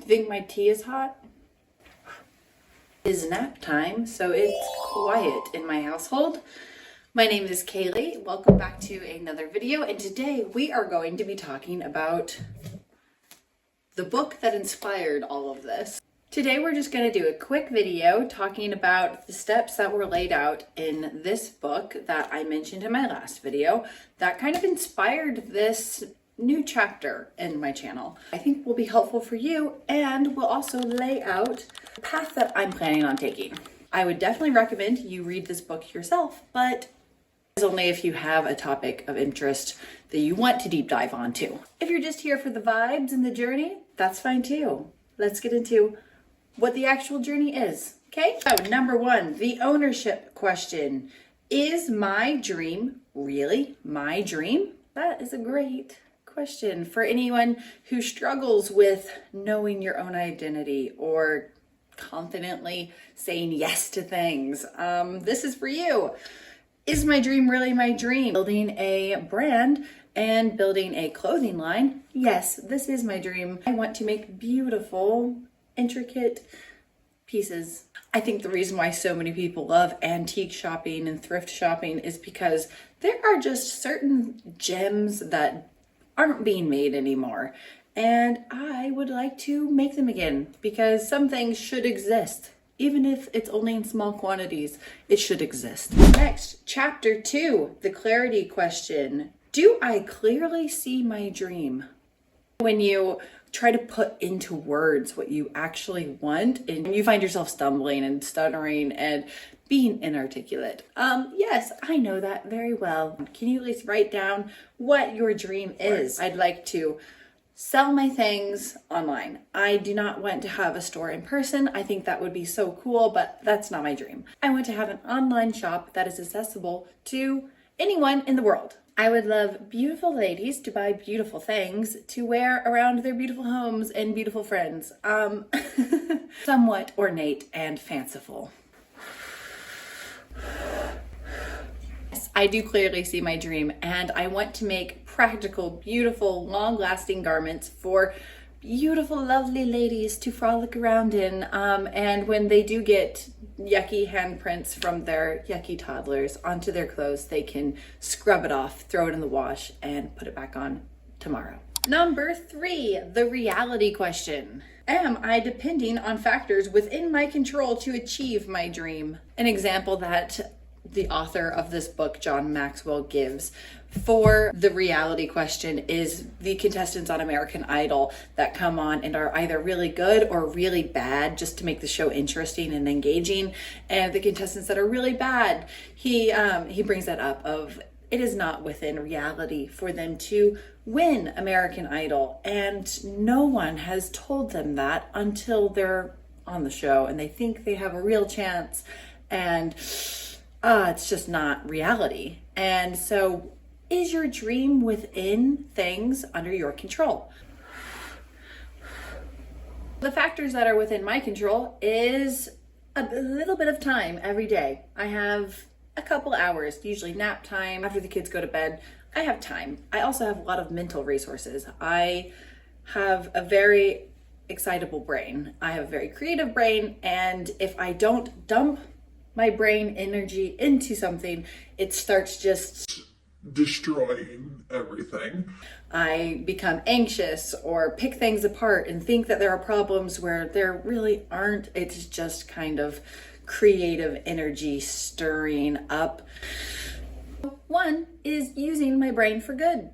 Do you think my tea is hot? It is nap time, so it's quiet in my household. My name is Kaylee. Welcome back to another video, and today we are going to be talking about the book that inspired all of this. Today we're just going to do a quick video talking about the steps that were laid out in this book that I mentioned in my last video that kind of inspired this new chapter in my channel. I think will be helpful for you, and will also lay out the path that I'm planning on taking. I would definitely recommend you read this book yourself, but it's only if you have a topic of interest that you want to deep dive onto. If you're just here for the vibes and the journey, that's fine too. Let's get into what the actual journey is, okay? So number one, the ownership question. Is my dream really my dream? That is a great question for anyone who struggles with knowing your own identity or confidently saying yes to things. This is for you. Is my dream really my dream? Building a brand and building a clothing line. Yes, this is my dream. I want to make beautiful, intricate pieces. I think the reason why so many people love antique shopping and thrift shopping is because there are just certain gems that aren't being made anymore. And I would like to make them again because some things should exist. Even if it's only in small quantities, it should exist. Next, chapter 2, the clarity question. Do I clearly see my dream? When you try to put into words what you actually want and you find yourself stumbling and stuttering and being inarticulate. Yes, I know that very well. Can you at least write down what your dream is? I'd like to sell my things online. I do not want to have a store in person. I think that would be so cool, but that's not my dream. I want to have an online shop that is accessible to anyone in the world. I would love beautiful ladies to buy beautiful things to wear around their beautiful homes and beautiful friends. Somewhat ornate and fanciful. Yes, I do clearly see my dream, and I want to make practical, beautiful, long-lasting garments for beautiful, lovely ladies to frolic around in. And when they do get yucky handprints from their yucky toddlers onto their clothes, they can scrub it off, throw it in the wash, and put it back on tomorrow. Number 3, the reality question. Am I depending on factors within my control to achieve my dream? An example that the author of this book, John Maxwell, gives for the reality question is the contestants on American Idol that come on and are either really good or really bad just to make the show interesting and engaging. And the contestants that are really bad, he brings that up of it is not within reality for them to win American Idol. And no one has told them that until they're on the show and they think they have a real chance, and it's just not reality. And so is your dream within things under your control? The factors that are within my control is a little bit of time every day. I have a couple hours, usually nap time, after the kids go to bed. I have time. I also have a lot of mental resources. I have a very excitable brain. I have a very creative brain, and if I don't dump my brain energy into something, it starts just destroying everything. I become anxious or pick things apart and think that there are problems where there really aren't. It's just kind of creative energy stirring up. One is using my brain for good.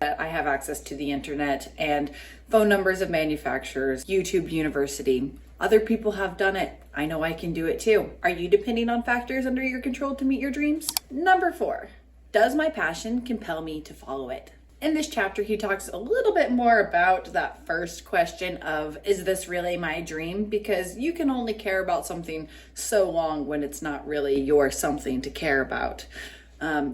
I have access to the internet and phone numbers of manufacturers, YouTube University. Other people have done it. I know I can do it too. Are you depending on factors under your control to meet your dreams? Number 4, does my passion compel me to follow it? In this chapter, he talks a little bit more about that first question of, is this really my dream? Because you can only care about something so long when it's not really your something to care about.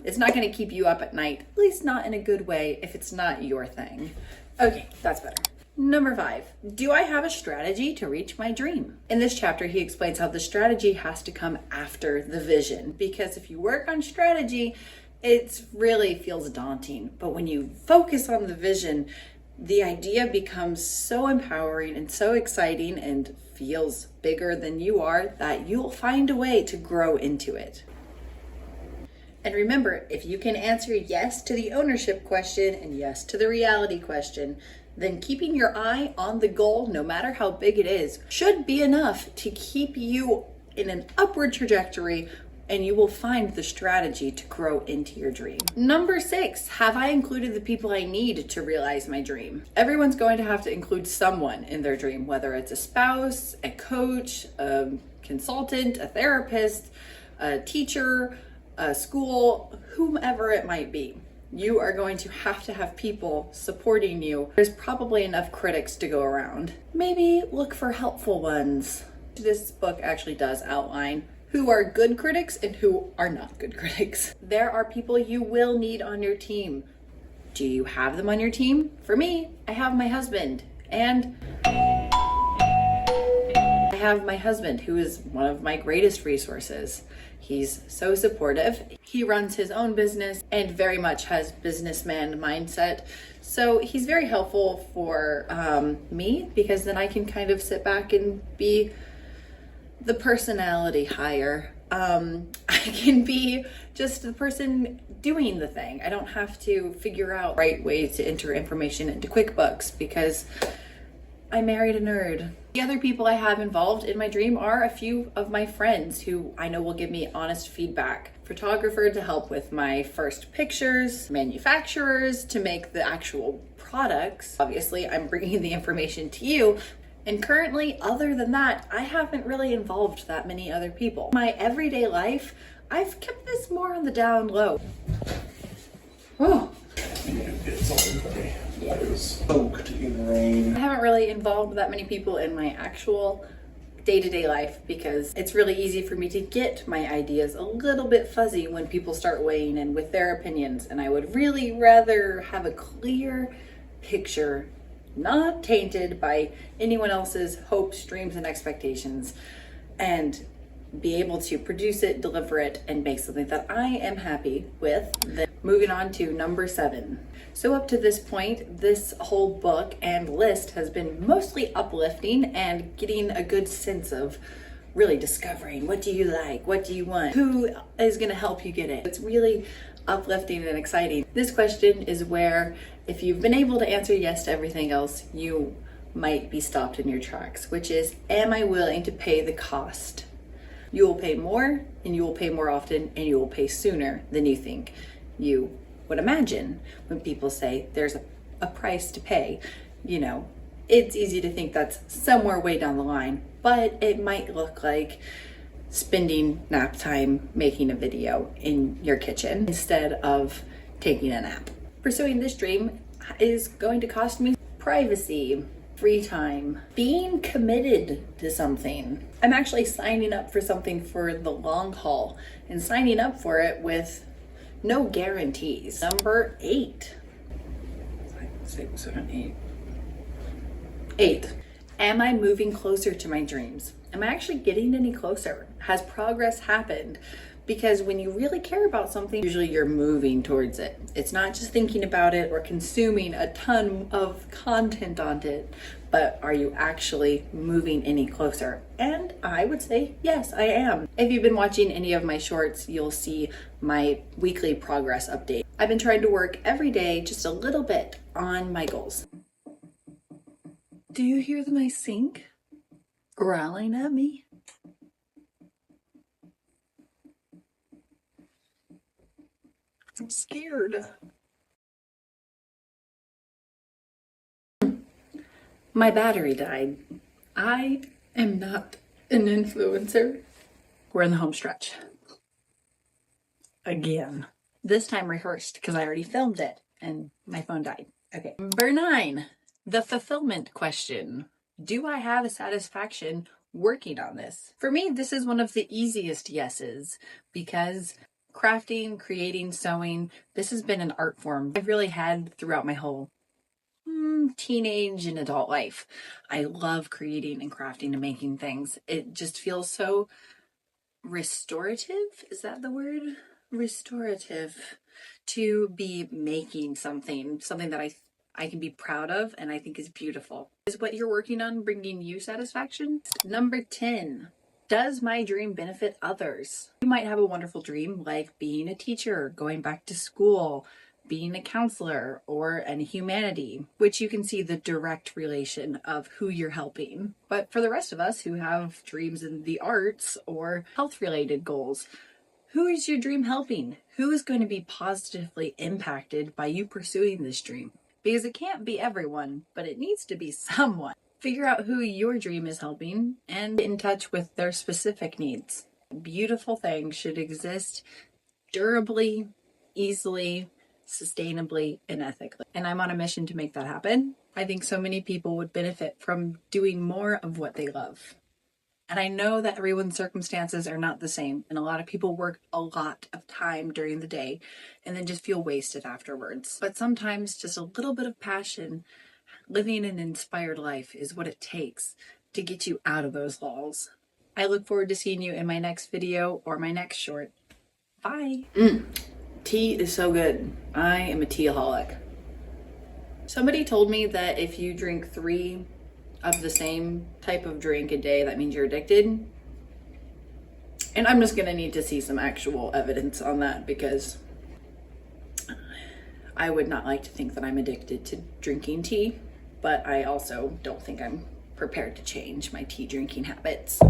It's not going to keep you up at night, at least not in a good way if it's not your thing. Okay, that's better. Number 5, do I have a strategy to reach my dream? In this chapter, he explains how the strategy has to come after the vision, because if you work on strategy, it really feels daunting. But when you focus on the vision, the idea becomes so empowering and so exciting and feels bigger than you are that you'll find a way to grow into it. And remember, if you can answer yes to the ownership question and yes to the reality question, then keeping your eye on the goal, no matter how big it is, should be enough to keep you in an upward trajectory, and you will find the strategy to grow into your dream. Number 6, have I included the people I need to realize my dream? Everyone's going to have to include someone in their dream, whether it's a spouse, a coach, a consultant, a therapist, a teacher, a school, whomever it might be. You are going to have people supporting you. There's probably enough critics to go around. Maybe look for helpful ones. This book actually does outline who are good critics and who are not good critics. There are people you will need on your team. Do you have them on your team? For me, I have my husband, and I have my husband, who is one of my greatest resources. He's so supportive. He runs his own business and very much has businessman mindset. So he's very helpful for me, because then I can kind of sit back and be the personality hire. I can be just the person doing the thing. I don't have to figure out the right way to enter information into QuickBooks because I married a nerd. The other people I have involved in my dream are a few of my friends who I know will give me honest feedback. Photographer to help with my first pictures, manufacturers to make the actual products. Obviously, I'm bringing the information to you. And currently, other than that, I haven't really involved that many other people. My everyday life, I've kept this more on the down low. Oh. It's all day. It was soaked in rain. I haven't really involved that many people in my actual day-to-day life because it's really easy for me to get my ideas a little bit fuzzy when people start weighing in with their opinions. And I would really rather have a clear picture, not tainted by anyone else's hopes, dreams, and expectations, and be able to produce it, deliver it, and make something that I am happy with. Then moving on to number 7. So up to this point, this whole book and list has been mostly uplifting and getting a good sense of really discovering what do you like, what do you want, who is going to help you get it. It's really uplifting and exciting. This question is where if you've been able to answer yes to everything else, you might be stopped in your tracks, which is, am I willing to pay the cost? You will pay more, and you will pay more often, and you will pay sooner than you think you would imagine. When people say there's a price to pay, you know, it's easy to think that's somewhere way down the line, but it might look like spending nap time making a video in your kitchen instead of taking a nap. Pursuing this dream is going to cost me privacy, free time, being committed to something. I'm actually signing up for something for the long haul and signing up for it with no guarantees. Number 8. 5, 6, 7, 8. 8. Am I moving closer to my dreams? Am I actually getting any closer? Has progress happened? Because when you really care about something, usually you're moving towards it. It's not just thinking about it or consuming a ton of content on it, but are you actually moving any closer? And I would say, yes, I am. If you've been watching any of my shorts, you'll see my weekly progress update. I've been trying to work every day just a little bit on my goals. Do you hear my sink growling at me? I'm scared. My battery died. I am not an influencer. We're in the home stretch. Again. This time rehearsed because I already filmed it and my phone died. Okay. Number 9, the fulfillment question. Do I have a satisfaction working on this? For me, this is one of the easiest yeses because crafting, creating, sewing, this has been an art form I've really had throughout my whole teenage and adult life. I love creating and crafting and making things. It just feels so restorative. Is that the word? Restorative. To be making something that I I can be proud of and I think is beautiful. Is what you're working on bringing you satisfaction? Number 10, does my dream benefit others? You might have a wonderful dream like being a teacher, going back to school, being a counselor, or an humanity, which you can see the direct relation of who you're helping. But for the rest of us who have dreams in the arts or health-related goals, who is your dream helping? Who is going to be positively impacted by you pursuing this dream? Because it can't be everyone, but it needs to be someone. Figure out who your dream is helping and get in touch with their specific needs. Beautiful things should exist durably, easily, sustainably, and ethically. And I'm on a mission to make that happen. I think so many people would benefit from doing more of what they love. And I know that everyone's circumstances are not the same. And a lot of people work a lot of time during the day and then just feel wasted afterwards. But sometimes just a little bit of passion, living an inspired life is what it takes to get you out of those lulls. I look forward to seeing you in my next video or my next short. Bye. Tea is so good. I am a teaaholic. Somebody told me that if you drink 3 of the same type of drink a day, that means you're addicted. And I'm just gonna need to see some actual evidence on that, because I would not like to think that I'm addicted to drinking tea, but I also don't think I'm prepared to change my tea drinking habits.